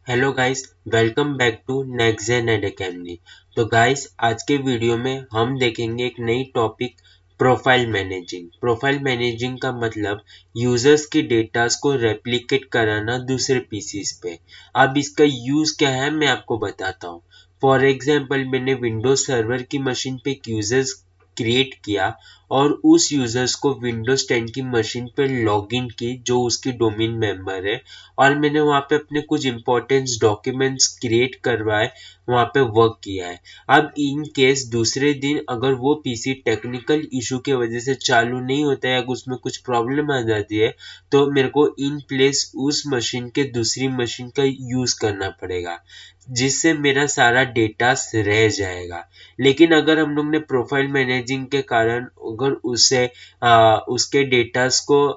Hello guys, welcome back to next gen ed academy. तो guys, आज के video में हम देखेंगे एक नई topic, profile managing. Profile managing का मतलब यूजर्स की डेटास को रेप्लिकेट कराना दूसरे पीसीस पे। अब इसका यूज क्या है मैं आपको बताता हूँ। फॉर एग्जाम्पल, मैंने विंडोज सर्वर की मशीन पे एक यूजर्स क्रिएट किया और उस यूजर्स को विंडोज 10 की मशीन पर लॉगिन की जो उसकी डोमेन मेंबर है, और मैंने वहाँ पे अपने कुछ इंपॉर्टेंट डॉक्यूमेंट्स क्रिएट करवाए, वहाँ पे वर्क किया है। अब इन केस दूसरे दिन अगर वो पीसी टेक्निकल इशू की वजह से चालू नहीं होता है या उसमें कुछ प्रॉब्लम आ जाती है, तो मेरे को इन प्लेस उस मशीन के दूसरी मशीन का यूज करना पड़ेगा, जिससे मेरा सारा डेटा रह जाएगा। लेकिन अगर हम लोग ने प्रोफाइल मैनेजिंग के कारण अगर उससे उसके डेटास को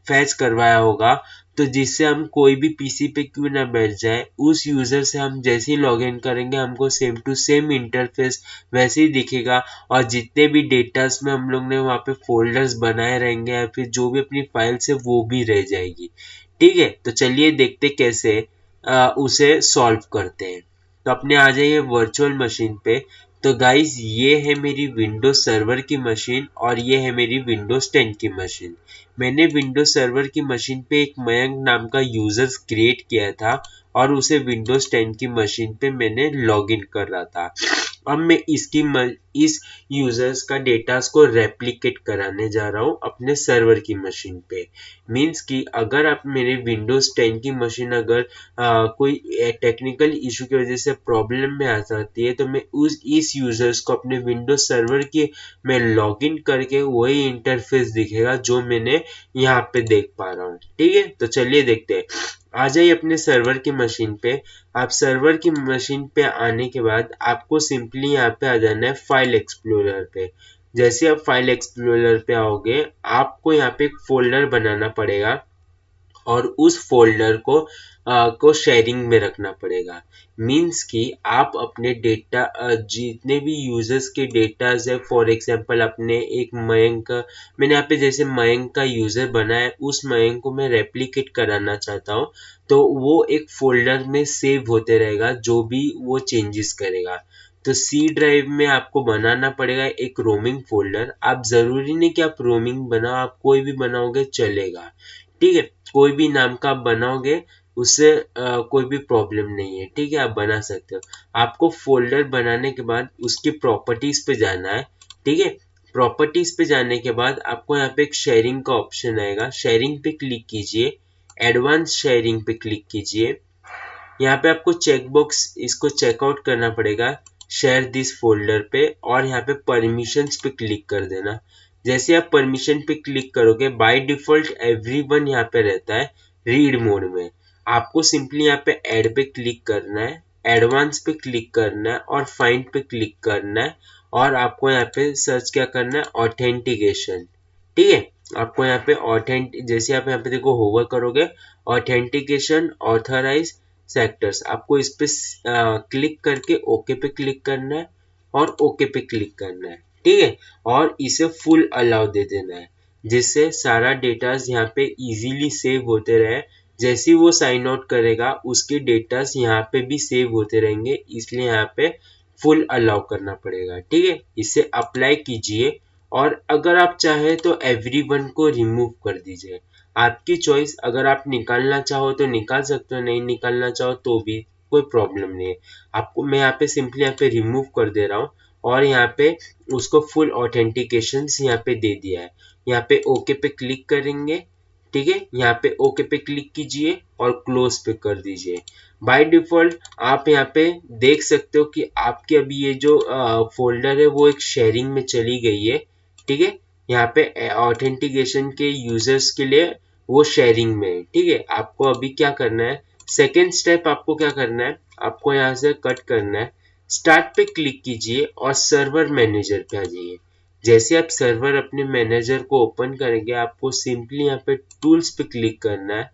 फैच करवाया होगा, तो जिससे हम कोई भी पीसी पे क्यों ना बैठ जाए, उस यूजर से हम जैसे ही लॉग इन करेंगे हमको सेम टू सेम इंटरफेस वैसे ही दिखेगा, और जितने भी डेटास में हम लोग ने वहाँ पे फोल्डर्स बनाए रहेंगे या फिर जो भी अपनी फाइल्स है वो भी रह जाएगी। ठीक है, तो चलिए देखते कैसे उसे सॉल्व करते हैं। तो अपने आ जाइए वर्चुअल मशीन पे। तो गाइज, ये है मेरी विंडोज सर्वर की मशीन और ये है मेरी विंडोज 10 की मशीन। मैंने विंडोज सर्वर की मशीन पे एक मयंक नाम का यूजर क्रिएट किया था और उसे विंडोज 10 की मशीन पे मैंने लॉगिन कर रहा था। अब मैं इस यूजर्स का डेटा को रेप्लिकेट कराने जा रहा हूँ अपने सर्वर की मशीन पे। मीन्स कि अगर आप मेरे विंडोज 10 की मशीन अगर कोई टेक्निकल इशू की वजह से प्रॉब्लम में आ सकती है, तो मैं इस यूजर्स को अपने विंडोज सर्वर की में लॉगिन करके वही इंटरफेस दिखेगा जो मैंने यहाँ पे देख पा रहा हूँ। ठीक है, तो चलिए देखते हैं। आ जाइए अपने सर्वर की मशीन पे। आप सर्वर की मशीन पे आने के बाद आपको सिंपली यहाँ पे आ जाना है फाइल एक्सप्लोरर पे। जैसे आप फाइल एक्सप्लोरर पे आओगे, आपको यहाँ पे एक फोल्डर बनाना पड़ेगा और उस फोल्डर को शेयरिंग में रखना पड़ेगा। मीन्स कि आप अपने डेटा जितने भी यूजर्स के डेटाज है, फॉर एग्जांपल अपने एक मयंक मैंने यहाँ पे जैसे मयंक का यूजर बना है, उस मयंक को मैं रेप्लिकेट कराना चाहता हूँ, तो वो एक फोल्डर में सेव होते रहेगा जो भी वो चेंजेस करेगा। तो सी ड्राइव में आपको बनाना पड़ेगा एक रोमिंग फोल्डर। आप जरूरी नहीं कि आप रोमिंग बनाओ, आप कोई भी बनाओगे चलेगा। ठीक है, कोई भी नाम का आप बनाओगे, उससे कोई भी प्रॉब्लम नहीं है। ठीक है, आप बना सकते हो। आपको फोल्डर बनाने के बाद उसकी प्रॉपर्टीज पे जाना है। ठीक है, प्रॉपर्टीज पे जाने के बाद आपको यहाँ पे एक शेयरिंग का ऑप्शन आएगा, शेयरिंग पे क्लिक कीजिए, एडवांस शेयरिंग पे क्लिक कीजिए। यहाँ पे आपको चेकबॉक्स इसको चेकआउट करना पड़ेगा, शेयर दिस फोल्डर पे, और यहाँ पे परमिशंस पे क्लिक कर देना। जैसे आप परमिशन पे क्लिक करोगे, बाय डिफॉल्ट एवरीवन यहाँ पे रहता है रीड मोड में। आपको सिंपली यहाँ पे ऐड पे क्लिक करना है, एडवांस पे क्लिक करना है और फाइंड पे क्लिक करना है, और आपको यहाँ पे सर्च क्या करना है, ऑथेंटिकेशन। ठीक है, आपको यहाँ पे जैसे आप यहाँ पे देखो होवर करोगे, ऑथेंटिकेशन ऑथराइज सेक्टर्स, आपको इस पे क्लिक करके ओके पे क्लिक करना है और ओके पे क्लिक करना है। ठीक है, और इसे फुल अलाउ दे देना है, जिससे सारा डेटास यहाँ पे इजीली सेव होते रहे। जैसे ही वो साइन आउट करेगा उसके डेटास यहाँ पे भी सेव होते रहेंगे, इसलिए यहाँ पे फुल अलाउ करना पड़ेगा। ठीक है, इसे अप्लाई कीजिए, और अगर आप चाहे तो एवरीवन को रिमूव कर दीजिए। आपकी चॉइस, अगर आप निकालना चाहो तो निकाल सकते हो, नहीं निकालना चाहो तो भी कोई प्रॉब्लम नहीं है। आपको मैं यहाँ पे सिंपली यहाँ पे रिमूव कर दे रहा हूँ, और यहाँ पे उसको फुल ऑथेंटिकेशन यहाँ पे दे दिया है। यहाँ पे ओके पे क्लिक करेंगे। ठीक है, यहाँ पे ओके पे क्लिक कीजिए और क्लोज पे कर दीजिए। बाय डिफॉल्ट आप यहाँ पे देख सकते हो कि आपके अभी ये जो फोल्डर है वो एक शेयरिंग में चली गई है। ठीक है, यहाँ पे ऑथेंटिकेशन के यूजर्स के लिए वो शेयरिंग में है। ठीक है, आपको अभी क्या करना है, सेकेंड स्टेप आपको क्या करना है, आपको यहाँ से कट करना है, स्टार्ट पे क्लिक कीजिए और सर्वर मैनेजर पे आ जाइए। जैसे आप सर्वर अपने मैनेजर को ओपन करेंगे, आपको सिंपली यहाँ पे टूल्स पे क्लिक करना है।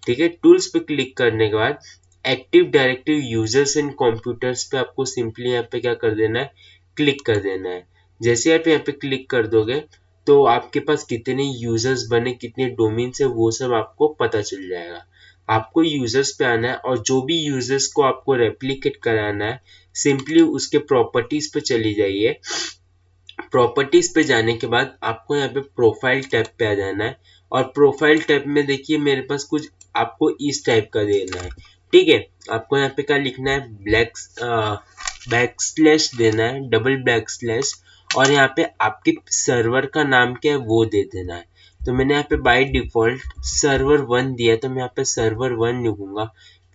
ठीक है, टूल्स पे क्लिक करने के बाद active directory users and computers पे आपको सिंपली यहाँ पे क्या कर देना है, क्लिक कर देना है। जैसे आप यहाँ पे क्लिक कर दोगे, तो आपके पास कितने यूजर्स बने, कितने डोमेन्स है, वो सब आपको पता चल जाएगा। आपको यूजर्स पे आना है और जो भी यूजर्स को आपको रेप्लिकेट कराना है सिंपली उसके प्रॉपर्टीज पे चली जाइए। प्रॉपर्टीज पे जाने के बाद आपको यहाँ पे प्रोफाइल टैब पे आ जाना है और प्रोफाइल टैब में देखिए मेरे पास कुछ आपको इस टाइप का देना है। ठीक है, आपको यहाँ पे क्या लिखना है, बैक स्लैश देना है, डबल बैक स्लैश, और यहाँ पे आपके सर्वर का नाम क्या है वो दे देना है। तो मैंने यहाँ पे बाय डिफॉल्ट सर्वर 1 दिया तो मैं यहाँ पे सर्वर 1 लिखूंगा,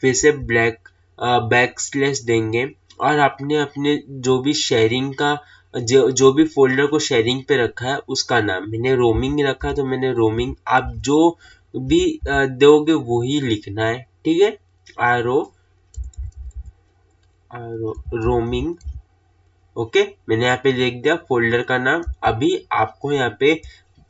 फिर से बैक स्लैश देंगे और आपने अपने जो भी शेयरिंग का जो भी फोल्डर को शेयरिंग पे रखा है उसका नाम, मैंने रोमिंग रखा तो मैंने रोमिंग, आप जो भी दोगे वही लिखना है। ठीक है, आर ओ रोमिंग, ओके, मैंने यहाँ पे लिख दिया फोल्डर का नाम। अभी आपको यहाँ पे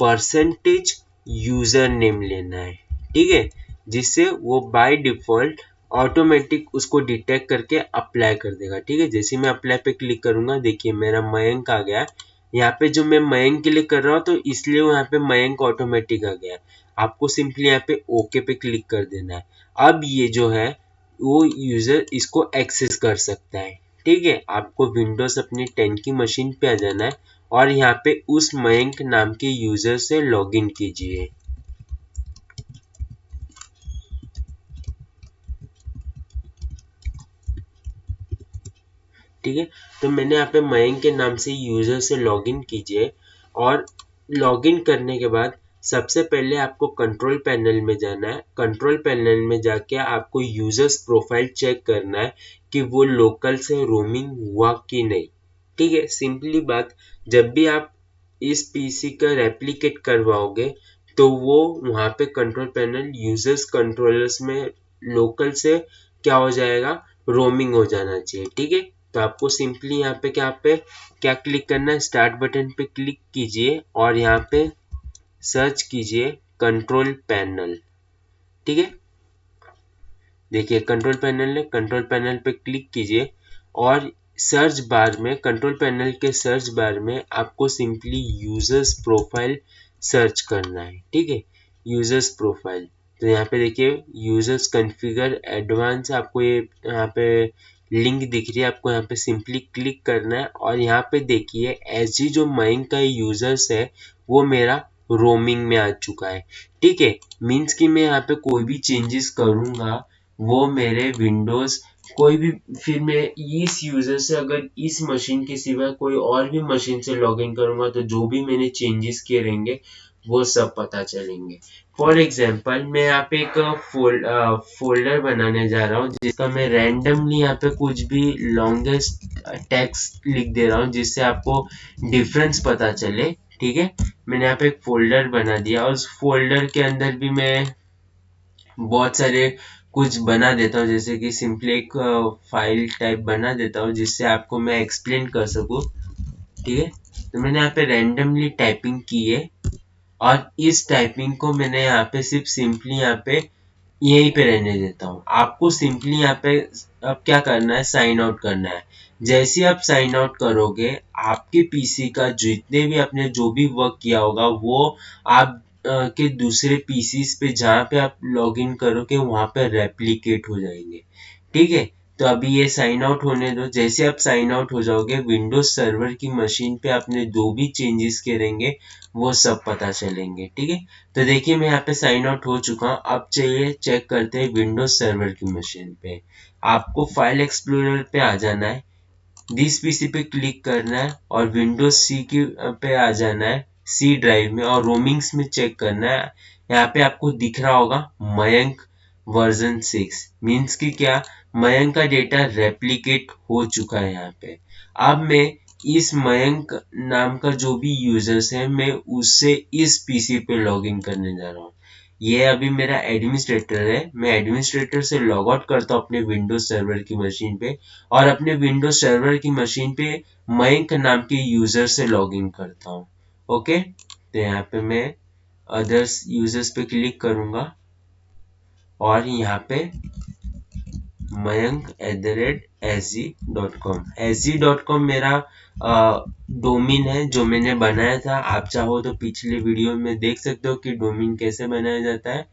परसेंटेज यूजर नेम लेना है, ठीक है, जिससे वो बाय डिफॉल्ट ऑटोमेटिक उसको डिटेक्ट करके अप्लाई कर देगा। ठीक है, जैसे मैं अप्लाई पे क्लिक करूंगा देखिए मेरा मयंक आ गया। यहाँ पे जो मैं मयंक क्लिक कर रहा हूँ तो इसलिए यहाँ पे मयंक ऑटोमेटिक आ गया। आपको सिंपली यहाँ पे ओके पे क्लिक कर देना है। अब ये जो है वो यूजर इसको एक्सेस कर सकता है। ठीक है, आपको विंडोज अपनी 10 की मशीन पे आ जाना है और यहाँ पे उस मयंक नाम के यूजर से लॉगिन कीजिए। ठीक है, तो मैंने यहाँ पे मयंक के नाम से यूजर से लॉगिन कीजिए और लॉगिन करने के बाद सबसे पहले आपको कंट्रोल पैनल में जाना है। कंट्रोल पैनल में जाके आपको यूजर्स प्रोफाइल चेक करना है कि वो लोकल से रोमिंग हुआ कि नहीं। ठीक है, सिंपली बात, जब भी आप इस पीसी का रेप्लिकेट करवाओगे तो वो वहाँ पे कंट्रोल पैनल यूजर्स कंट्रोलर्स में लोकल से क्या हो जाएगा, रोमिंग हो जाना चाहिए। ठीक है, तो आपको सिंपली यहाँ पे क्या क्लिक करना है, स्टार्ट बटन पे क्लिक कीजिए और यहाँ पे सर्च कीजिए कंट्रोल पैनल। ठीक है, देखिए कंट्रोल पैनल है, कंट्रोल पैनल पे क्लिक कीजिए और सर्च बार में, कंट्रोल पैनल के सर्च बार में आपको सिंपली यूजर्स प्रोफाइल सर्च करना है। ठीक है, यूजर्स प्रोफाइल, तो यहाँ पे देखिए यूजर्स कॉन्फ़िगर एडवांस, आपको ये यहाँ पे लिंक दिख रही है, आपको यहाँ पे सिंपली क्लिक करना है और यहाँ पे देखिए एसजी जो मयंक का यूजर्स है वो मेरा रोमिंग में आ चुका है। ठीक है, मीन्स कि मैं यहाँ पे कोई भी चेंजेस करूंगा वो मेरे विंडोज कोई भी, फिर मैं इस यूजर से अगर इस मशीन के सिवा कोई और भी मशीन से लॉगिन करूंगा तो जो भी मैंने चेंजेस किए रहेंगे वो सब पता चलेंगे। फॉर एग्जाम्पल मैं यहाँ पे एक फोल्डर बनाने जा रहा हूँ जिसका मैं रैंडमली यहाँ पे कुछ भी लॉन्गेस्ट टेक्स्ट लिख दे रहा हूँ जिससे आपको डिफरेंस पता चले। ठीक है, मैंने यहाँ पे एक फोल्डर बना दिया और उस फोल्डर के अंदर भी मैं बहुत सारे कुछ बना देता हूँ, जैसे कि सिंपली एक फाइल टाइप बना देता हूँ जिससे आपको मैं एक्सप्लेन कर सकूँ। ठीक है, तो मैंने यहाँ पे रैंडमली टाइपिंग की है और इस टाइपिंग को मैंने यहाँ पे सिर्फ सिंपली यहाँ पे यहीं पे रहने देता हूँ। आपको सिंपली यहाँ पे अब क्या करना है, साइन आउट करना है। जैसे आप साइन आउट करोगे आपके पीसी का जितने भी आपने जो भी वर्क किया होगा वो आप के दूसरे पीसीज पे जहाँ पे आप लॉगिन करोगे वहाँ पे रेप्लिकेट हो जाएंगे। ठीक है, तो अभी ये साइन आउट होने दो। जैसे आप साइन आउट हो जाओगे विंडोज सर्वर की मशीन पे आपने जो भी चेंजेस करेंगे वो सब पता चलेंगे। ठीक है, तो देखिए मैं यहाँ पे साइन आउट हो चुका हूँ। अब चलिए चेक करते हैं विंडोज सर्वर की मशीन पे। आपको फाइल एक्सप्लोरर पे आ जाना है, दिस पीसी पे क्लिक करना है और विंडोज सी की पे आ जाना है, सी ड्राइव में, और रोमिंग्स में चेक करना है। यहाँ पे आपको दिख रहा होगा मयंक वर्जन 6, मीन्स कि क्या, मयंक का डेटा रेप्लिकेट हो चुका है यहाँ पे। अब मैं इस मयंक नाम का जो भी यूजर्स है मैं उससे इस पीसी पे लॉगिन करने जा रहा हूँ। ये अभी मेरा एडमिनिस्ट्रेटर है, मैं एडमिनिस्ट्रेटर से लॉग आउट करता हूँ अपने विंडोज सर्वर की मशीन पे और अपने विंडोज सर्वर की मशीन पे मयंक नाम के यूजर से लॉगिन करता हूँ। ओके, तो यहाँ पे मैं अदर्स यूजर्स पे क्लिक करूंगा और यहाँ पे mayank@sg.com, sg.com मेरा डोमेन है जो मैंने बनाया था। आप चाहो तो पिछले वीडियो में देख सकते हो कि डोमेन कैसे बनाया जाता है।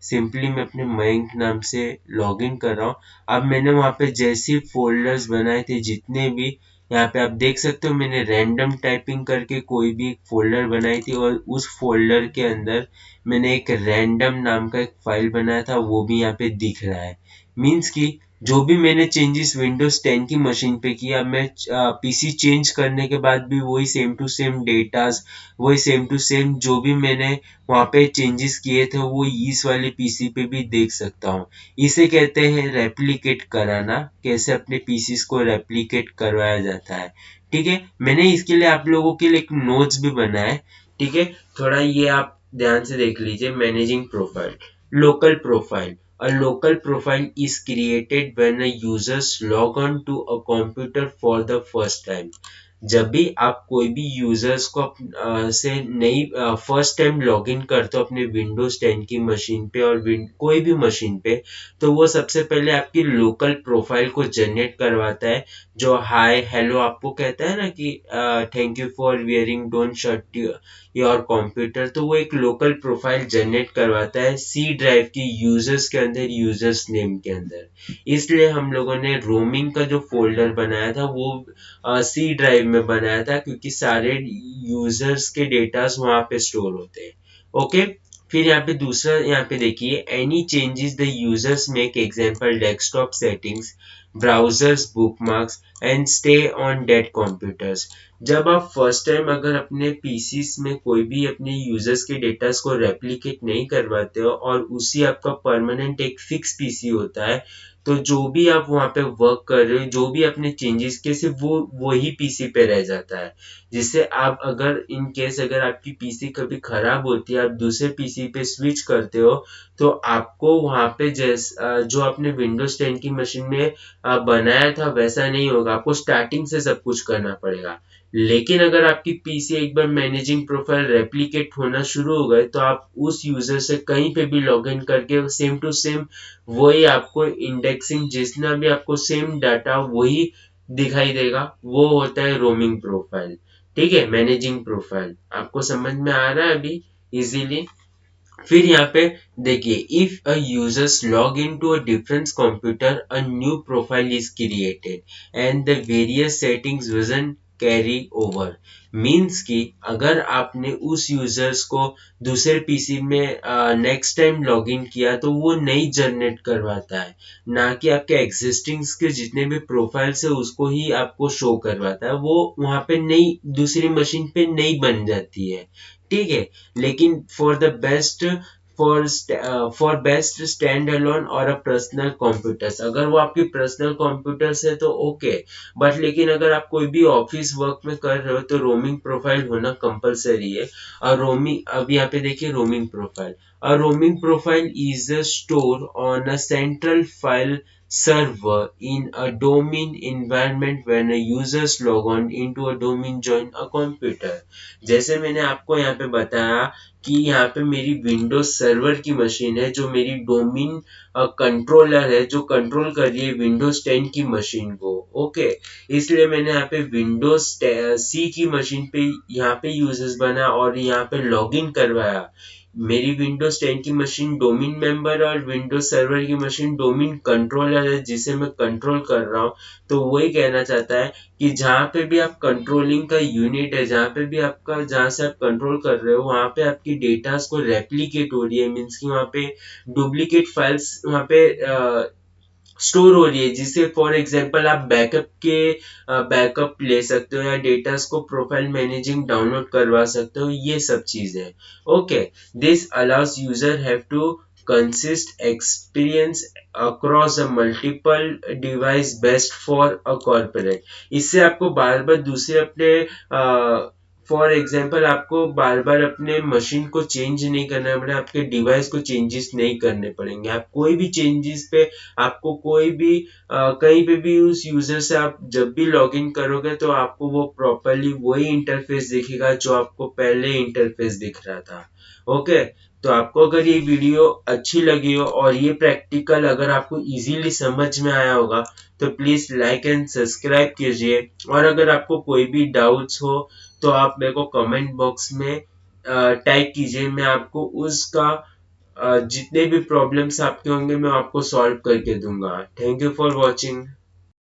सिंपली मैं अपने मयंक नाम से लॉगिन कर रहा हूँ। अब मैंने वहाँ पे जैसे फोल्डर्स बनाए थे जितने भी, यहाँ पे आप देख सकते हो मैंने रैंडम टाइपिंग करके कोई भी एक फोल्डर बनाई थी और उस फोल्डर के अंदर मैंने एक रैंडम नाम का एक फाइल बनाया था, वो भी यहाँ पे दिख रहा है। मीन्स कि जो भी मैंने चेंजेस विंडोज 10 की मशीन पे किया, मैं पीसी चेंज करने के बाद भी वही सेम टू सेम डेटास, वही सेम टू सेम जो भी मैंने वहाँ पे चेंजेस किए थे वो इस वाले पीसी पे भी देख सकता हूँ। इसे कहते हैं रेप्लिकेट कराना, कैसे अपने पीसीस को रेप्लिकेट करवाया जाता है। ठीक है, मैंने इसके लिए आप लोगों के लिए एक नोट्स भी बनाया है। ठीक है, थोड़ा ये आप ध्यान से देख लीजिए। Managing profile, local profile. A local profile is created when a users log on to a computer for the first time. जब भी आप कोई भी यूजर्स को से नई फर्स्ट टाइम लॉगिन करते हो अपने विंडोज 10 की मशीन पे और कोई भी मशीन पे, तो वो सबसे पहले आपकी लोकल प्रोफाइल को जनरेट करवाता है, जो हाय हेलो आपको कहता है ना कि thank you for wearing don't shut your computer. तो वो एक लोकल प्रोफाइल जनरेट करवाता है सी ड्राइव की यूजर्स के अंदर, यूजर्स नेम के अंदर। इसलिए हम लोगों ने रोमिंग का जो फोल्डर बनाया था वो सी ड्राइव में बनाया था, क्योंकि सारे यूजर्स के डेटास वहां पे स्टोर होते हैं। ओके, फिर यहाँ पे दूसरा, यहाँ पे देखिए any changes the users make, example desktop settings, browsers, bookmarks and stay on that computers. जब आप फर्स्ट टाइम अगर अपने पीसीस में कोई भी अपने यूजर्स के डेटास को रेप्लिकेट नहीं करवाते हो और उसी आपका परमानेंट एक फिक्स पीसी होता है, तो जो भी आप वहाँ पे वर्क कर रहे हो, जो भी अपने चेंजेस के, सिर्फ वो वही पीसी पे रह जाता है। जिससे आप अगर इन केस अगर आपकी पीसी कभी खराब होती है, आप दूसरे पीसी पे स्विच करते हो, तो आपको वहाँ पे जो आपने विंडोज 10 की मशीन में बनाया था वैसा नहीं होगा, आपको स्टार्टिंग से सब कुछ करना पड़ेगा। लेकिन अगर आपकी पीसी एक बार मैनेजिंग प्रोफाइल रेप्लिकेट होना शुरू हो गए, तो आप उस यूजर से कहीं पे भी लॉग इन करके सेम टू सेम वही आपको इंडेक्सिंग, जितना भी आपको सेम डाटा वही दिखाई देगा। वो होता है रोमिंग प्रोफाइल। ठीक है, मैनेजिंग प्रोफाइल आपको समझ में आ रहा है अभी इजीली। फिर यहाँ पे देखिए, if a users log in to a different computer, a new profile is created and the various settings within carry over. Means कि अगर आपने उस यूजर्स को दूसरे पीसी में नेक्स्ट टाइम लॉग इन किया, तो वो नई जनरेट करवाता है, ना कि आपके एग्जिस्टिंग के जितने भी प्रोफाइल्स है उसको ही आपको शो करवाता है। वो वहां पे नई दूसरी मशीन पे नई बन जाती है। ठीक है, लेकिन फॉर बेस्ट स्टैंड अलोन और अ पर्सनल कंप्यूटर्स, अगर वो आपकी पर्सनल कंप्यूटर्स है तो ओके। बट लेकिन अगर आप कोई भी ऑफिस वर्क में कर रहे हो तो रोमिंग प्रोफाइल होना कंपलसरी है। और रोमिंग, अब यहाँ पे देखिए roaming profile, a roaming profile is a store on a central file server in a domain environment when a users log on into a domain join a computer। जैसे मैंने आपको यहाँ पे बताया कि यहाँ पे मेरी विंडोज सर्वर की मशीन है, जो मेरी डोमेन कंट्रोलर है, जो कंट्रोल कर रही है विंडोज 10 की मशीन को। ओके, इसलिए मैंने यहाँ पे विंडोज सी की मशीन पे यहाँ पे यूजर्स बना और यहाँ पे लॉगिन करवाया। मेरी विंडोज 10 की मशीन डोमेन मेंबर और विंडोज सर्वर की मशीन डोमेन कंट्रोलर है, जिसे मैं कंट्रोल कर रहा हूँ। तो वही कहना चाहता है कि जहाँ पे भी आप कंट्रोलिंग का यूनिट है, जहाँ पे भी आपका, जहाँ से आप कंट्रोल कर रहे हो, वहाँ पे आपकी डेटास को रेप्लिकेट हो रही है। मीन्स कि वहाँ पे डुप्लीकेट फाइल्स वहाँ पे स्टोर हो रही है, जिससे फॉर एग्जांपल आप बैकअप ले सकते हो या डेटास को प्रोफाइल मैनेजिंग डाउनलोड करवा सकते हो, ये सब चीजें। Okay, this allows user have to consist experience across a multiple device best for a corporate. इससे आपको बार बार दूसरे अपने फॉर एग्जाम्पल आपको बार बार अपने मशीन को चेंज नहीं करना पड़ेगा, आपके डिवाइस को चेंजेस नहीं करने पड़ेंगे। आप कोई भी चेंजेस पे, आपको कोई भी कहीं पे भी उस यूजर से आप जब भी लॉगिन करोगे तो आपको वो प्रॉपरली वही इंटरफेस दिखेगा जो आपको पहले इंटरफेस दिख रहा था। ओके, तो आपको अगर ये वीडियो अच्छी लगी हो और ये प्रैक्टिकल अगर आपको इजीली समझ में आया होगा, तो प्लीज लाइक एंड सब्सक्राइब कीजिए। और अगर आपको कोई भी डाउट्स हो तो आप मेरे को कमेंट बॉक्स में टाइप कीजिए, मैं आपको उसका जितने भी प्रॉब्लम्स आपके होंगे मैं आपको सॉल्व करके दूंगा। Thank you for watching.